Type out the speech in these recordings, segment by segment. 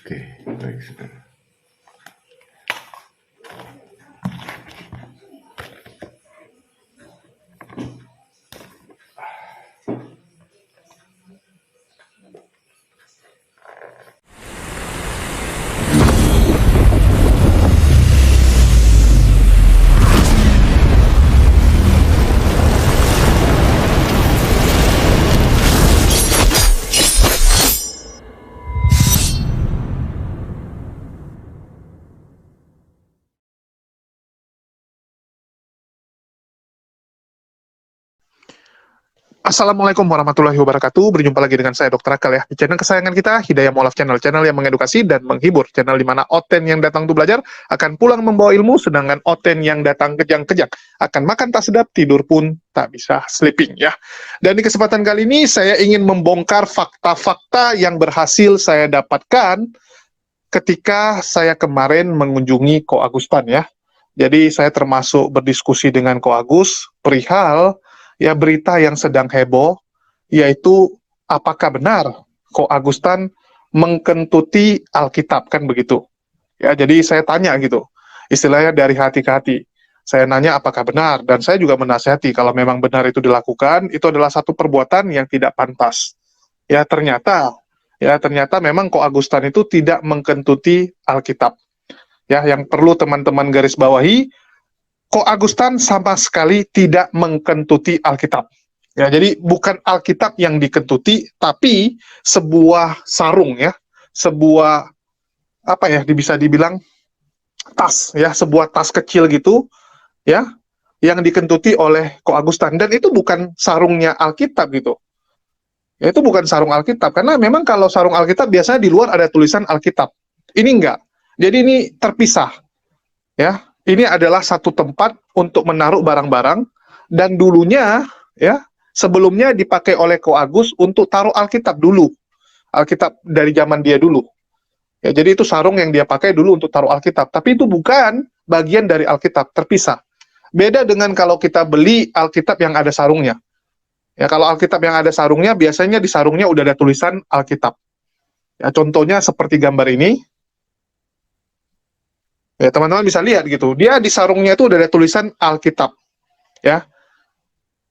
Oke, baik sudah. Assalamualaikum warahmatullahi wabarakatuh. Berjumpa lagi dengan saya Dr. Akal ya. Di channel kesayangan kita, Hidayah Mualaf Channel. Channel yang mengedukasi dan menghibur. Channel di mana Oten yang datang untuk belajar akan pulang membawa ilmu, sedangkan Oten yang datang kejang-kejang akan makan tak sedap, tidur pun tak bisa sleeping ya. Dan di kesempatan kali ini saya ingin membongkar fakta-fakta yang berhasil saya dapatkan ketika saya kemarin mengunjungi Ko Agustan ya. Jadi saya termasuk berdiskusi dengan Ko Agus perihal ya berita yang sedang heboh, yaitu apakah benar Ko Agustan mengkentuti Alkitab, kan begitu. Ya, jadi saya tanya gitu, istilahnya dari hati ke hati. Saya nanya apakah benar, dan saya juga menasihati kalau memang benar itu dilakukan, itu adalah satu perbuatan yang tidak pantas. Ya ternyata memang Ko Agustan itu tidak mengkentuti Alkitab. Ya, yang perlu teman-teman garis bawahi, Ko Agustan sama sekali tidak mengkentuti Alkitab. Ya, jadi bukan Alkitab yang dikentuti, tapi sebuah sarung ya, sebuah apa ya, bisa dibilang tas ya, sebuah tas kecil gitu ya, yang dikentuti oleh Ko Agustan, dan itu bukan sarungnya Alkitab gitu. Ya, itu bukan sarung Alkitab, karena memang kalau sarung Alkitab biasanya di luar ada tulisan Alkitab. Ini enggak. Jadi ini terpisah. Ya, ini adalah satu tempat untuk menaruh barang-barang, dan dulunya ya, sebelumnya dipakai oleh Ko Agus untuk taruh Alkitab dulu. Alkitab dari zaman dia dulu. Ya, jadi itu sarung yang dia pakai dulu untuk taruh Alkitab, tapi itu bukan bagian dari Alkitab, terpisah. Beda dengan kalau kita beli Alkitab yang ada sarungnya. Ya, kalau Alkitab yang ada sarungnya, biasanya di sarungnya udah ada tulisan Alkitab. Ya, contohnya seperti gambar ini. Ya, teman-teman bisa lihat gitu. Dia di sarungnya itu udah ada tulisan Alkitab. Ya.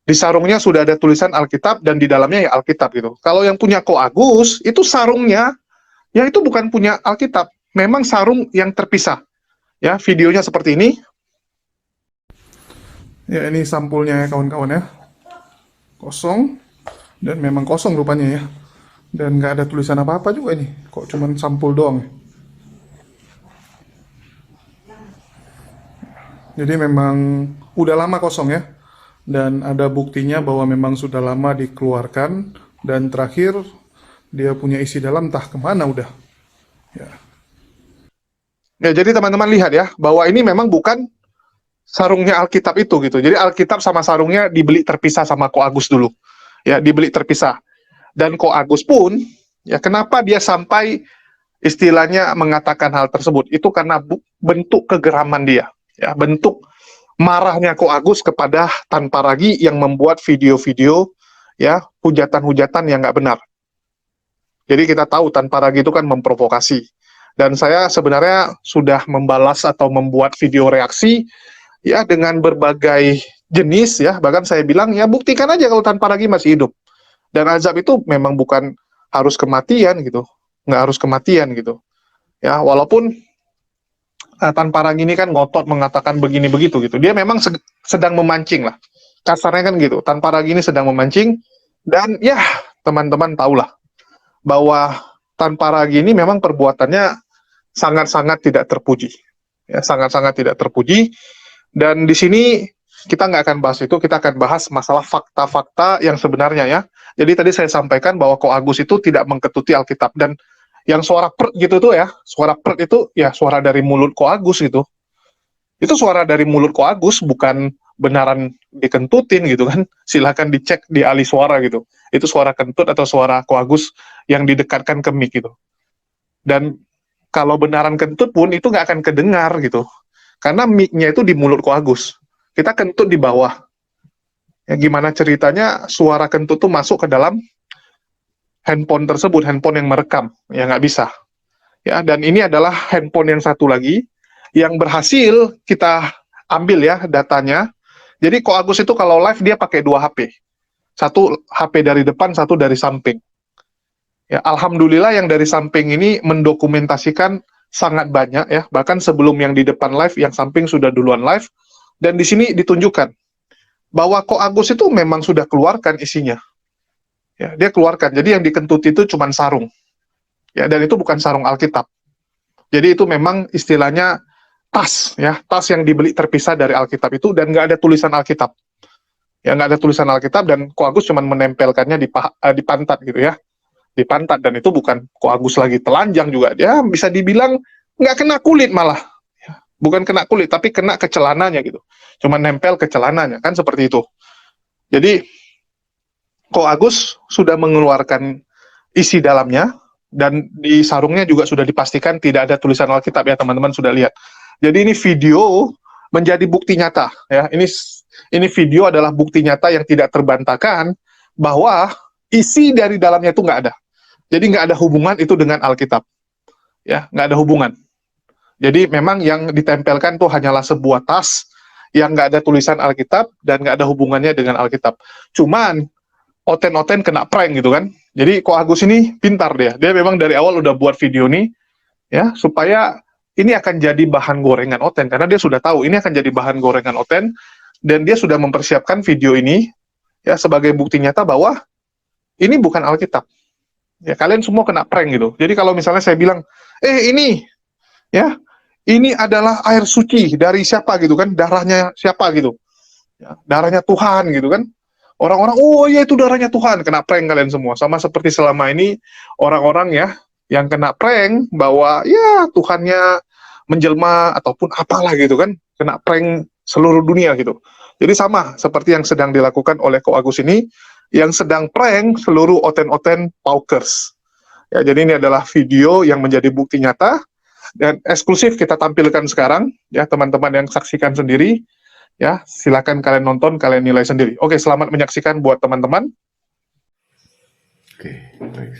Di sarungnya sudah ada tulisan Alkitab, dan di dalamnya ya Alkitab gitu. Kalau yang punya Ko Agus, itu sarungnya ya itu bukan punya Alkitab. Memang sarung yang terpisah. Ya, videonya seperti ini. Ya, ini sampulnya ya kawan-kawan ya. Kosong, dan memang kosong rupanya ya. Dan nggak ada tulisan apa-apa juga ini. Kok cuman sampul doang ya. Jadi memang udah lama kosong ya. Dan ada buktinya bahwa memang sudah lama dikeluarkan, dan terakhir dia punya isi dalam entah kemana udah. Ya. Ya, jadi teman-teman lihat ya, bahwa ini memang bukan sarungnya Alkitab itu gitu. Jadi Alkitab sama sarungnya dibeli terpisah sama Ko Agus dulu. Ya, dibeli terpisah. Dan Ko Agus pun, ya kenapa dia sampai istilahnya mengatakan hal tersebut? Itu karena bentuk kegeraman dia. Ya, bentuk marahnya Ko Agus kepada Tan Paragi yang membuat video-video ya hujatan-hujatan yang nggak benar. Jadi kita tahu Tan Paragi itu kan memprovokasi. Dan saya sebenarnya sudah membalas atau membuat video reaksi ya dengan berbagai jenis ya. Bahkan saya bilang ya buktikan aja kalau Tan Paragi masih hidup. Dan azab itu memang bukan harus kematian gitu. Nggak harus kematian gitu. Ya, walaupun Tan Paragi ini kan ngotot mengatakan begini begitu gitu. Dia memang sedang memancing lah. Kasarnya kan gitu. Tan Paragi ini sedang memancing, dan ya teman-teman tahulah bahwa Tan Paragi ini memang perbuatannya sangat-sangat tidak terpuji. Ya, sangat-sangat tidak terpuji. Dan di sini kita nggak akan bahas itu, kita akan bahas masalah fakta-fakta yang sebenarnya ya. Jadi tadi saya sampaikan bahwa Ko Agus itu tidak mengketuti Alkitab, dan yang suara prek gitu tuh ya, suara prek itu ya suara dari mulut Ko Agus gitu. Itu suara dari mulut Ko Agus, bukan benaran dikentutin gitu kan. Silahkan dicek di Ali suara gitu. Itu suara kentut atau suara Ko Agus yang didekatkan ke mic gitu. Dan kalau benaran kentut pun itu nggak akan kedengar gitu. Karena mic-nya itu di mulut Ko Agus. Kita kentut di bawah. Ya, gimana ceritanya suara kentut tuh masuk ke dalam handphone tersebut, handphone yang merekam? Ya nggak bisa. Ya, dan ini adalah handphone yang satu lagi yang berhasil kita ambil ya datanya. Jadi Ko Agus itu kalau live dia pakai dua HP. Satu HP dari depan, satu dari samping. Ya, alhamdulillah yang dari samping ini mendokumentasikan sangat banyak ya, bahkan sebelum yang di depan live, yang samping sudah duluan live, dan di sini ditunjukkan bahwa Ko Agus itu memang sudah keluarkan isinya. Ya, dia keluarkan. Jadi yang dikentut itu cuma sarung. Ya, dan itu bukan sarung Alkitab. Jadi itu memang istilahnya tas, ya, tas yang dibeli terpisah dari Alkitab itu, dan nggak ada tulisan Alkitab. Ya, nggak ada tulisan Alkitab, dan Ko Agus cuma menempelkannya di pantat gitu ya, di pantat, dan itu bukan Ko Agus lagi telanjang juga, dia bisa dibilang nggak kena kulit malah, ya, bukan kena kulit tapi kena ke celananya gitu, cuma nempel ke celananya kan seperti itu. Jadi Ko Agus sudah mengeluarkan isi dalamnya, dan di sarungnya juga sudah dipastikan tidak ada tulisan Alkitab ya, teman-teman sudah lihat. Jadi ini video menjadi bukti nyata ya. Ini video adalah bukti nyata yang tidak terbantahkan bahwa isi dari dalamnya itu nggak ada. Jadi nggak ada hubungan itu dengan Alkitab. Ya, nggak ada hubungan. Jadi memang yang ditempelkan tuh hanyalah sebuah tas yang nggak ada tulisan Alkitab dan nggak ada hubungannya dengan Alkitab. Cuman Oten-Oten kena prank gitu kan. Jadi Ko Agus ini pintar dia. Dia memang dari awal udah buat video nih ya supaya ini akan jadi bahan gorengan Oten, karena dia sudah tahu ini akan jadi bahan gorengan Oten, dan dia sudah mempersiapkan video ini ya sebagai bukti nyata bahwa ini bukan Alkitab. Ya, kalian semua kena prank gitu. Jadi kalau misalnya saya bilang, ini ya, ini adalah air suci dari siapa gitu kan, darahnya siapa gitu. Ya, darahnya Tuhan gitu kan. Orang-orang, oh iya itu darahnya Tuhan, kena prank kalian semua. Sama seperti selama ini orang-orang ya yang kena prank bahwa ya Tuhannya menjelma ataupun apalah gitu kan, kena prank seluruh dunia gitu. Jadi sama seperti yang sedang dilakukan oleh Ko Agus ini, yang sedang prank seluruh Oten-Oten Paukers. Ya, jadi ini adalah video yang menjadi bukti nyata dan eksklusif kita tampilkan sekarang ya, teman-teman yang saksikan sendiri. Ya, silakan kalian nonton, kalian nilai sendiri. Oke, selamat menyaksikan buat teman-teman. Oke, baik.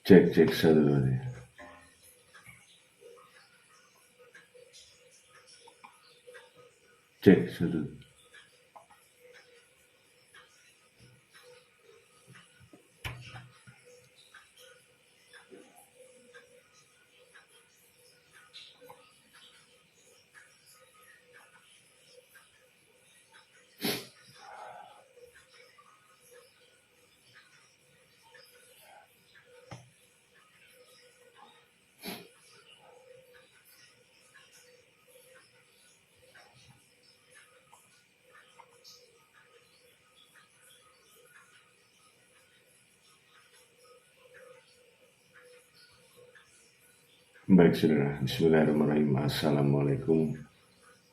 Cek satu dua tiga. Cek satu. Baik saudara, bismillahirrahmanirrahim. Assalamualaikum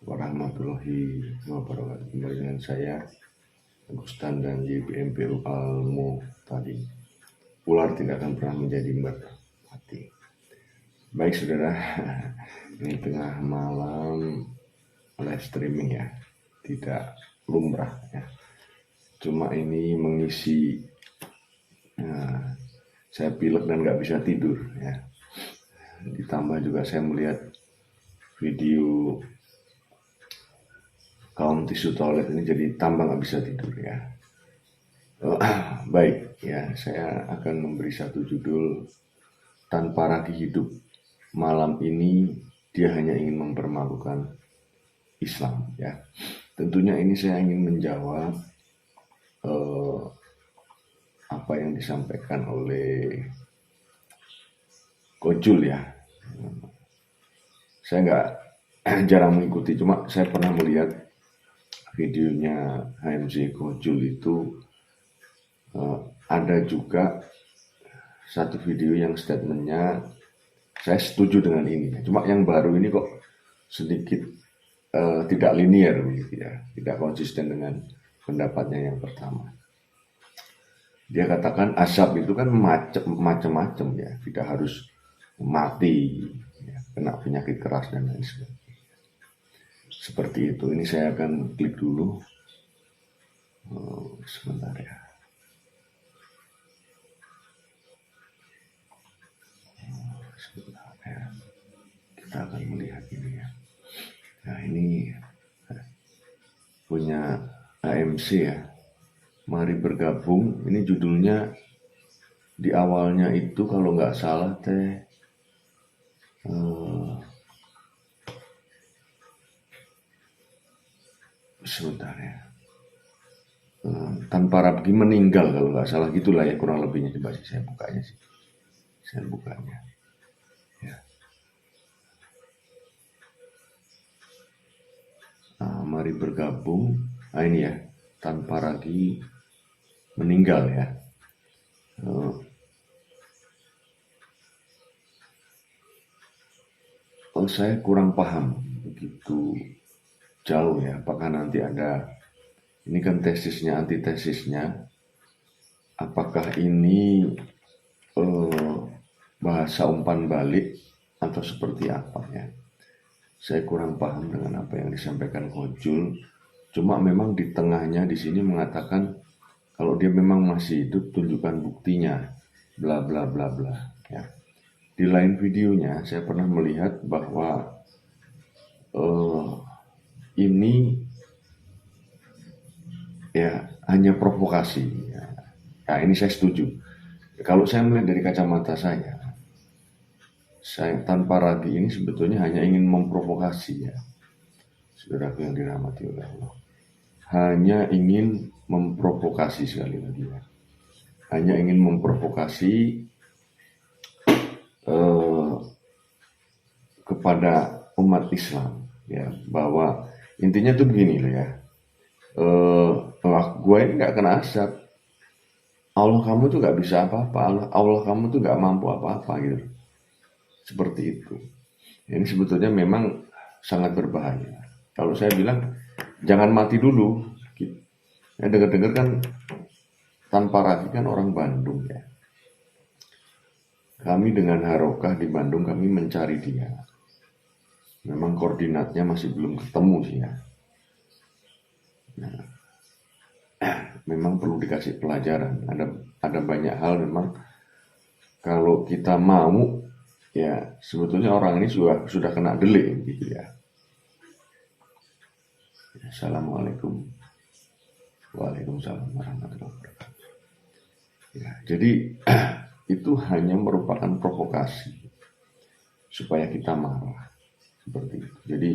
warahmatullahi wabarakatuh. Kembali dengan saya Agustan dan YBMPU Almu tadi. Ular tidak akan pernah menjadi merpati. Baik saudara, ini tengah malam live streaming ya, tidak lumrah ya. Cuma ini mengisi, saya pilek dan nggak bisa tidur ya. Ditambah juga saya melihat video kaum tisu toilet ini, jadi tambah nggak bisa tidur ya. Baik, ya saya akan memberi satu judul, tanpa ragi hidup malam ini dia hanya ingin mempermalukan Islam, ya. Tentunya ini saya ingin menjawab eh, apa yang disampaikan oleh Kojul, ya. Saya nggak jarang mengikuti, cuma saya pernah melihat videonya HMZ Kojul itu. Ada juga satu video yang statementnya saya setuju dengan ini, cuma yang baru ini kok sedikit tidak linear begitu, ya, tidak konsisten dengan pendapatnya yang pertama. Dia katakan azab itu kan macam-macam, ya, tidak harus mati, ya, kena penyakit keras dan lain sebagainya. Seperti itu. Ini saya akan klik dulu. Sebentar, ya. Sebentar, ya. Kita akan melihat ini, ya. Nah, ini punya AMC, ya. Mari bergabung. Ini judulnya di awalnya itu kalau nggak salah sebentar, ya. Tanpa ragi meninggal kalau nggak salah, gitulah ya kurang lebihnya. Coba sih saya bukanya sih. Saya bukanya. Ya. Mari bergabung. Nah, ini ya, tanpa ragi meninggal, ya. Saya kurang paham begitu jauh, ya. Apakah nanti ada, ini kan tesisnya, antitesisnya, apakah ini bahasa umpan balik atau seperti apa, ya. Saya kurang paham dengan apa yang disampaikan Kojul. Cuma memang di tengahnya di sini mengatakan kalau dia memang masih hidup, tunjukkan buktinya, bla bla bla bla, ya. Di lain videonya saya pernah melihat bahwa ini ya hanya provokasi, ya. Nah, ini saya setuju. Kalau saya melihat dari kacamata saya tanpa ragi ini sebetulnya hanya ingin memprovokasi, ya. Saudaraku yang dirahmati oleh Allah, hanya ingin memprovokasi, sekali lagi, ya. Hanya ingin memprovokasi kepada umat Islam, ya, bahwa intinya tuh begini loh, ya. Gue ini nggak kena azab, Allah kamu tuh nggak bisa apa-apa, Allah kamu tuh nggak mampu apa-apa, gitu. Seperti itu. Ini sebetulnya memang sangat berbahaya. Kalau saya bilang jangan mati dulu. Ya, dengar-dengar kan tanpa ragi kan orang Bandung, ya. Kami dengan Harokah di Bandung, kami mencari dia. Memang koordinatnya masih belum ketemu sih, ya. Nah, memang perlu dikasih pelajaran. Ada banyak hal memang kalau kita mau, ya, sebetulnya orang ini sudah kena delik, gitu, ya. Assalamualaikum. Waalaikumsalam warahmatullahi wabarakatuh. Ya, jadi itu hanya merupakan provokasi supaya kita marah, seperti itu. Jadi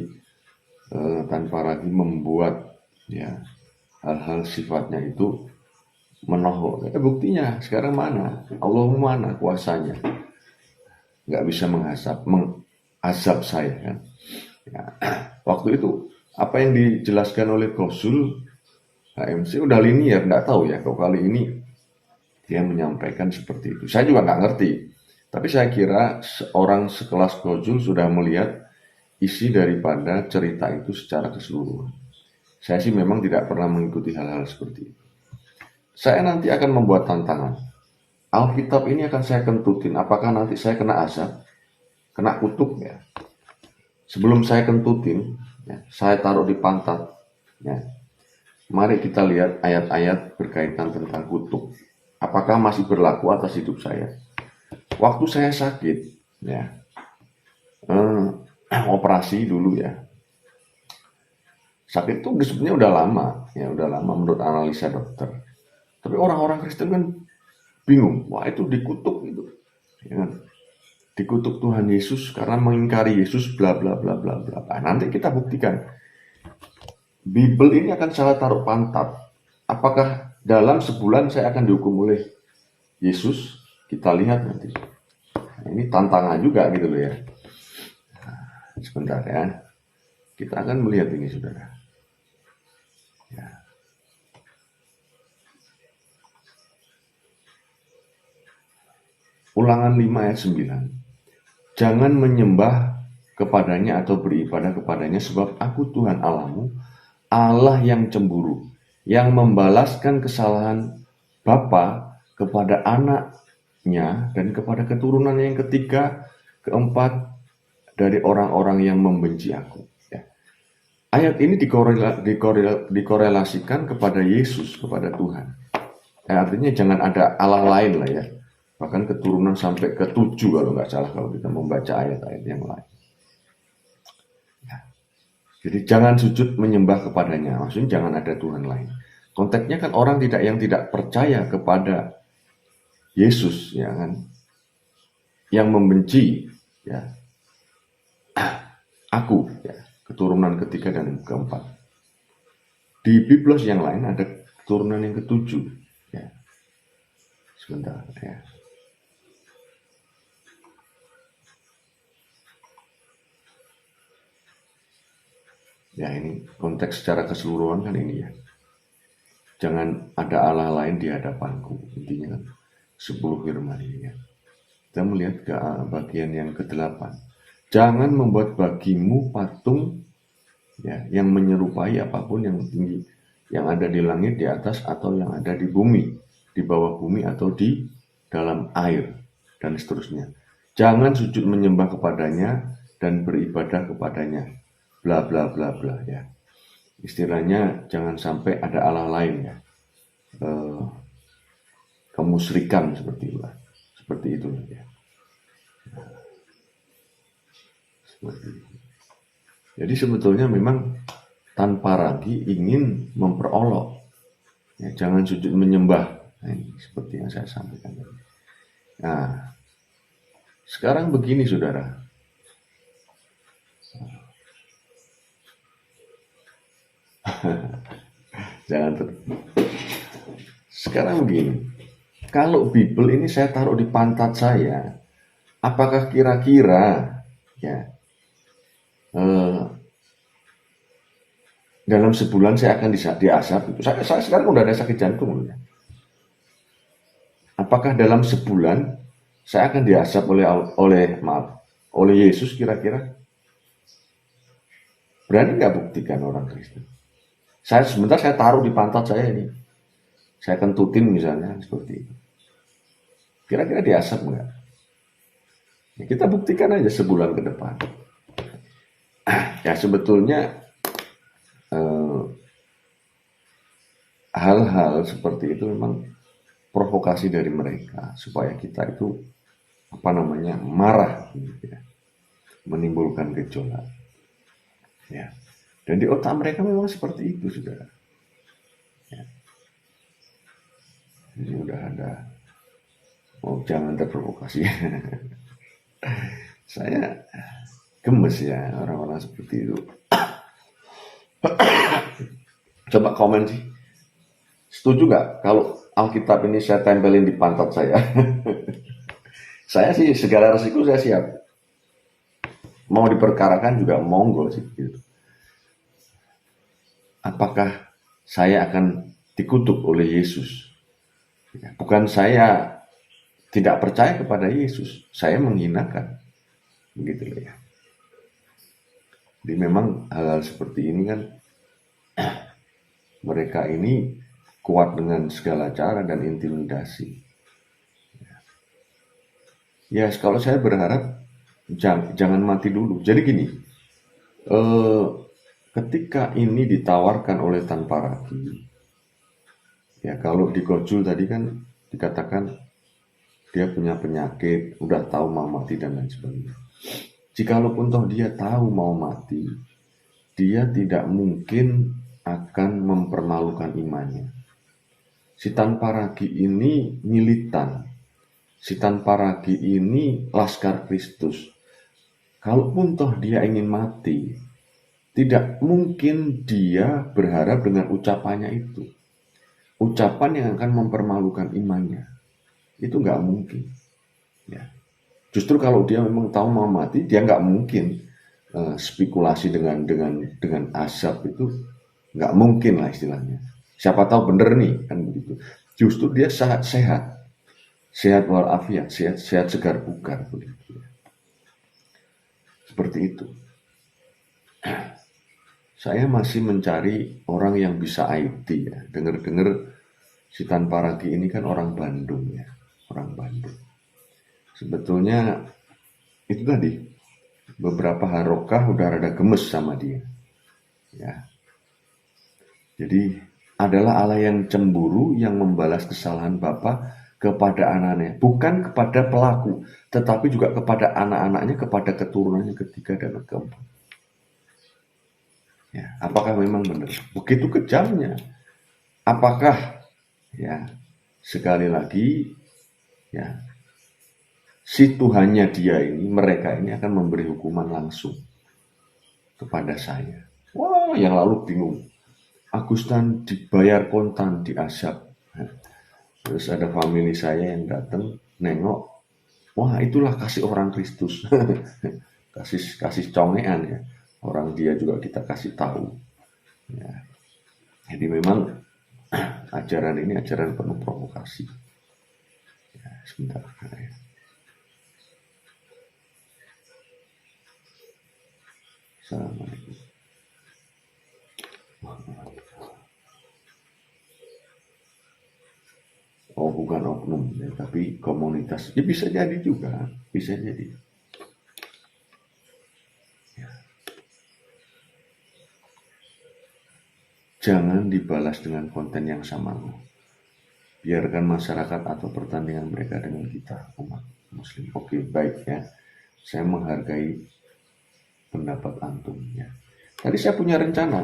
tanpa lagi membuat, ya, hal-hal sifatnya itu menohok. Buktinya sekarang mana? Allah mana kuasanya? Nggak bisa mengazab saya, kan? Ya, waktu itu apa yang dijelaskan oleh Kojul HMC udah linear, nggak tahu ya kalau kali ini dia menyampaikan seperti itu. Saya juga nggak ngerti, tapi saya kira seorang sekelas Kojul sudah melihat isi daripada cerita itu secara keseluruhan. Saya sih memang tidak pernah mengikuti hal-hal seperti itu. Saya nanti akan membuat tantangan. Alkitab ini akan saya kentutin. Apakah nanti saya kena azab, kena kutuk, ya? Sebelum saya kentutin, ya, saya taruh di pantat, ya. Mari kita lihat ayat-ayat berkaitan tentang kutuk. Apakah masih berlaku atas hidup saya? Waktu saya sakit, ya, operasi dulu, ya. Sakit itu sebenarnya udah lama, ya, udah lama menurut analisa dokter. Tapi orang-orang Kristen kan bingung, wah itu dikutuk itu, ya kan? Dikutuk Tuhan Yesus karena mengingkari Yesus, bla bla bla bla bla. Nah, nanti kita buktikan. Bible ini akan saya taruh pantat. Apakah dalam sebulan saya akan dihukum oleh Yesus? Kita lihat nanti. Nah, ini tantangan juga gitu loh ya. Nah, sebentar ya. Kita akan melihat ini, saudara. Ya. Ulangan 5 ayat 9. Jangan menyembah kepadanya atau beribadah kepadanya, sebab aku Tuhan Allahmu, Allah yang cemburu, yang membalaskan kesalahan bapa kepada anaknya dan kepada keturunan yang ketiga, keempat dari orang-orang yang membenci aku. Ya. Ayat ini dikorelasikan kepada Yesus, kepada Tuhan. Ya, artinya jangan ada Allah lain lah ya. Bahkan keturunan sampai ke-7 kalau nggak salah kalau kita membaca ayat-ayat yang lain. Ya. Jadi jangan sujud menyembah kepadanya, maksudnya jangan ada Tuhan lain. Konteksnya kan orang yang tidak percaya kepada Yesus, ya kan, yang membenci, ya, aku, ya, keturunan ketiga dan keempat. Di Biblos yang lain ada keturunan yang ke-7, ya. Sebentar, ya. Ya ini konteks secara keseluruhan kan ini ya. Jangan ada Allah lain di hadapanku. Intinya kan 10 firman ini ya. Kita melihat ke bagian yang ke-8. Jangan membuat bagimu patung ya, yang menyerupai apapun yang tinggi, yang ada di langit, di atas, atau yang ada di bumi, di bawah bumi, atau di dalam air, dan seterusnya. Jangan sujud menyembah kepadanya dan beribadah kepadanya. Bla bla bla bla ya. Istilahnya jangan sampai ada Allah lain ya. Kemusyrikan seperti itu ya. Seperti itu. Jadi sebetulnya memang tanpa ragu ingin memperolok. Ya, jangan sujud menyembah. Nah, ini seperti yang saya sampaikan tadi. Nah, sekarang begini saudara. Sekarang begini, kalau Bible ini saya taruh di pantat saya, apakah kira-kira ya dalam sebulan saya akan diasap itu? Saya sekarang udah ada sakit jantung ya. Apakah dalam sebulan saya akan diasap oleh Yesus kira-kira? Berani nggak buktikan orang Kristen? Sebentar saya taruh di pantat saya ini. Saya kentutin misalnya seperti itu. Kira-kira diasap nggak? Ya, kita buktikan aja sebulan ke depan. Ya sebetulnya hal-hal seperti itu memang provokasi dari mereka supaya kita itu marah, gitu ya, menimbulkan gejolak. Ya. Dan di otak mereka memang seperti itu, saudara. Ya. Ini udah ada. Jangan terprovokasi. Saya gemes ya orang-orang seperti itu. Coba komen sih. Setuju nggak kalau Alkitab ini saya tempelin di pantat saya? Saya sih segala resiko saya siap. Mau diperkarakan juga monggo sih. Gitu. Apakah saya akan dikutuk oleh Yesus? Bukan saya tidak percaya kepada Yesus, saya menghinakan. Begitu ya. Jadi memang hal-hal seperti ini kan mereka ini kuat dengan segala cara dan intimidasi. Ya, kalau saya berharap jangan mati dulu. Jadi gini, ketika ini ditawarkan oleh tanpa ragu, ya kalau di Gojul tadi kan dikatakan dia punya penyakit, udah tahu mau mati dan lain sebagainya. Jikalaupun toh dia tahu mau mati, dia tidak mungkin akan mempermalukan imannya. si tanpa ragi ini militan, si tanpa ragi ini laskar Kristus. Kalaupun toh dia ingin mati, tidak mungkin dia berharap dengan ucapannya itu. Ucapan yang akan mempermalukan imannya. Itu nggak mungkin. Ya. Justru kalau dia memang tahu mau mati, dia nggak mungkin spekulasi dengan azab itu nggak mungkin lah istilahnya. Siapa tahu bener nih kan begitu. Justru dia sehat walafiat, sehat segar bugar begitu. Seperti itu. Saya masih mencari orang yang bisa IT ya. Dengar-dengar si tanpa ragi ini kan orang Bandung ya, orang Bandung. Sebetulnya itu tadi beberapa harokah udah rada gemes sama dia. Ya. Jadi adalah Allah yang cemburu yang membalas kesalahan Bapa kepada anaknya, bukan kepada pelaku, tetapi juga kepada anak-anaknya, kepada keturunannya ketiga dan keempat. Ya, apakah memang benar? Begitu kejamnya. Apakah ya sekali lagi ya si Tuhannya dia ini, mereka ini akan memberi hukuman langsung kepada saya. Wah, yang lalu bingung. Agustan dibayar kontan di Asap. Terus ada family saya yang datang nengok, wah itulah kasih orang Kristus. kasih congean ya. Orang dia juga kita kasih tahu. Ya. Jadi memang ajaran ini ajaran penuh provokasi. Ya, sebentar. Ya. Assalamualaikum. Oh bukan oknum ya, tapi komunitas. Ya bisa jadi juga, bisa jadi. Ya. Jangan dibalas dengan konten yang sama. Biarkan masyarakat atau pertandingan mereka dengan kita, umat muslim. Oke, baik ya. Saya menghargai pendapat antum ya. Tadi saya punya rencana.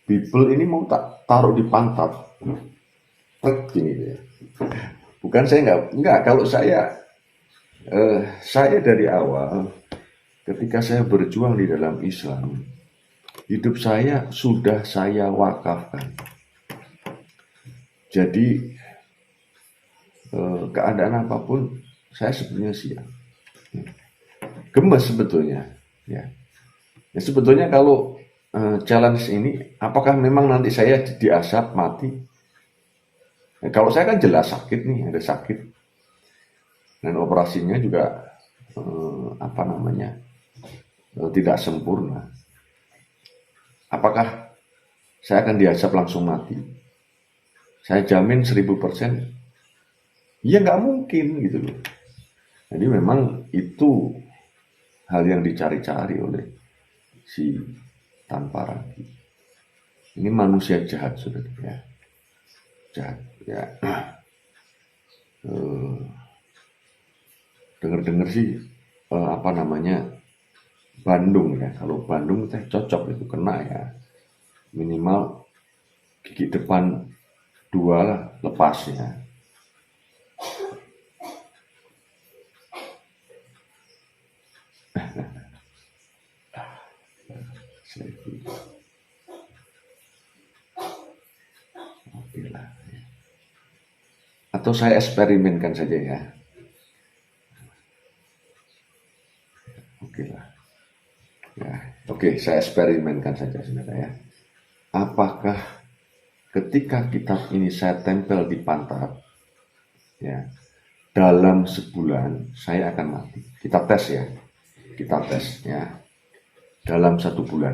Bible ini mau tak taruh di pantat. Gini deh. Bukan saya enggak. Kalau saya dari awal ketika saya berjuang di dalam Islam, hidup saya sudah saya wakafkan. Jadi keadaan apapun saya sebenarnya siap. Gemes sebetulnya. Ya. Ya sebetulnya kalau challenge ini, apakah memang nanti saya diasap mati? Ya, kalau saya kan jelas sakit nih, ada sakit. Dan operasinya juga tidak sempurna. Apakah saya akan diasap langsung mati? Saya jamin 1000%. Ya nggak mungkin gitu loh. Jadi memang itu hal yang dicari-cari oleh si tanpa ragi. Ini manusia jahat sudah ya. Jahat ya. Dengar-dengar sih Bandung ya. Kalau Bandung teh cocok itu kena ya. Minimal gigi depan 2 lah lepas ya. Oke lah. Atau saya eksperimenkan saja ya. Oke lah. Ya, oke, saya eksperimenkan saja sebenarnya ya. Apakah ketika kitab ini saya tempel di pantat, ya, dalam sebulan saya akan mati. Kita tes ya. Kita tes ya. Dalam 1 bulan.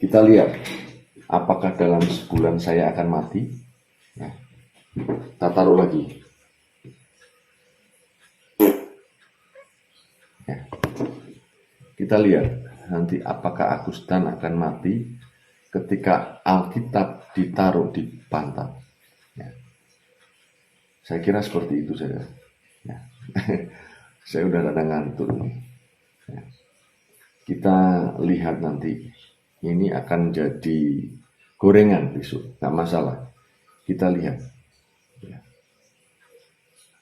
Kita lihat apakah dalam sebulan saya akan mati. Ya. Kita taruh lagi. Ya. Kita lihat nanti apakah Agustan akan mati ketika Alkitab ditaruh di pantat. Ya. Saya kira seperti itu saja. Ya. Saya udah rada ngantuk nih. Ya. kita lihat nanti. Ini akan jadi gorengan besok, nggak masalah. Kita lihat ya,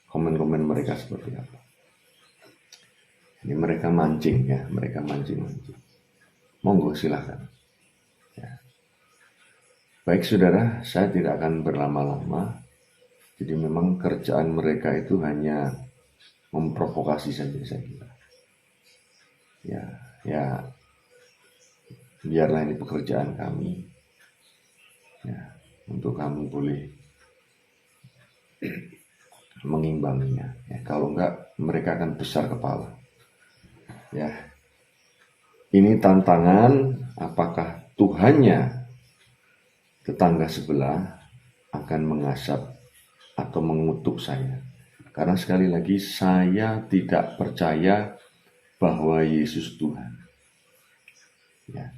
komen-komen mereka seperti apa. Ini mereka mancing ya, mereka mancing-mancing. Monggo silahkan. Ya. Baik saudara, saya tidak akan berlama-lama. Jadi memang kerjaan mereka itu hanya memprovokasi saja saya kira. Ya, biarlah ini pekerjaan kami. Ya, untuk kami boleh mengimbanginya. Ya, kalau enggak, mereka akan besar kepala. Ya, ini tantangan. Apakah Tuhannya tetangga sebelah akan mengasap atau mengutuk saya? Karena sekali lagi saya tidak percaya bahwa Yesus Tuhan. Ya,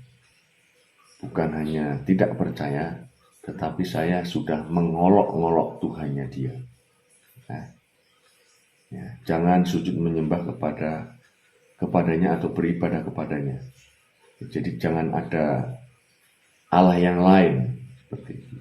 bukan hanya tidak percaya, tetapi saya sudah mengolok-ngolok Tuhannya dia. Nah, ya, jangan sujud menyembah kepadanya atau beribadah kepadanya. Jadi jangan ada Allah yang lain seperti itu.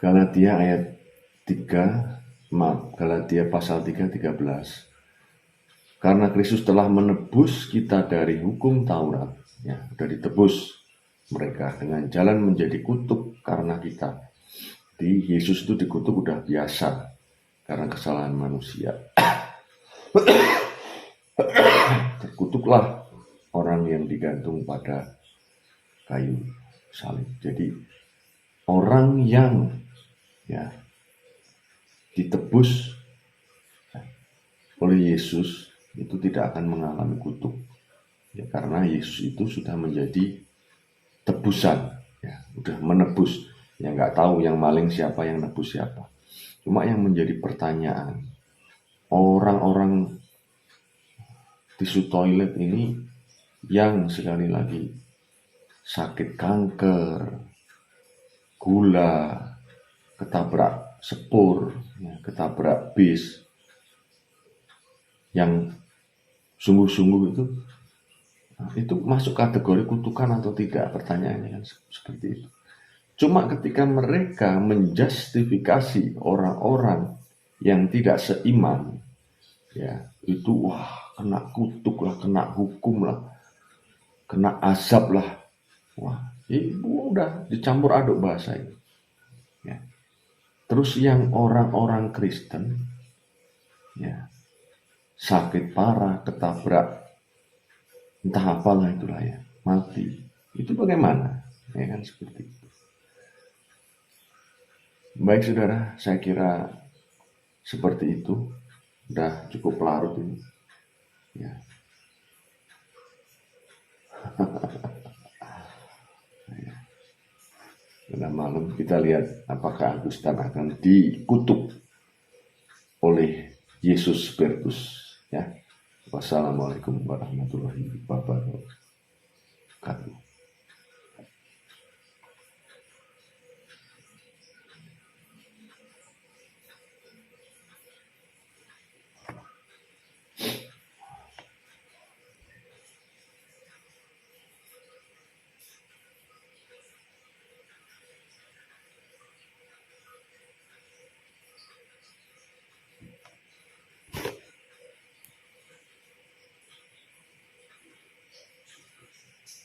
Galatia ayat 3, Galatia pasal 3:13. Karena Kristus telah menebus kita dari hukum Taurat, ya, sudah ditebus mereka dengan jalan menjadi kutuk karena kita. Di Yesus itu dikutuk udah biasa karena kesalahan manusia. Terkutuklah orang yang digantung pada kayu salib. Jadi orang yang ya ditebus oleh Yesus itu tidak akan mengalami kutuk. Ya, karena Yesus itu sudah menjadi tebusan, ya, udah menebus. Ya nggak tahu yang maling siapa, yang nebus siapa. Cuma yang menjadi pertanyaan, orang-orang tisu toilet ini yang sekali lagi sakit kanker, gula, ketabrak sepur, ya, ketabrak bis, yang sungguh-sungguh itu masuk kategori kutukan atau tidak, pertanyaannya kan seperti itu. Cuma ketika mereka menjustifikasi orang-orang yang tidak seiman, ya itu wah kena kutuk lah, kena hukum lah, kena azab lah, wah ibu udah dicampur aduk bahasa itu. Ya. Terus yang orang-orang Kristen, ya sakit parah, ketabrak, entah apalah itulah ya, mati, itu bagaimana? Ya kan seperti itu. Baik saudara, saya kira seperti itu. Udah cukup larut ini. Ya. Sudah malam, kita lihat apakah Agustan akan dikutuk oleh Yesus Spiritus. Ya. Wassalamualaikum warahmatullahi wabarakatuh.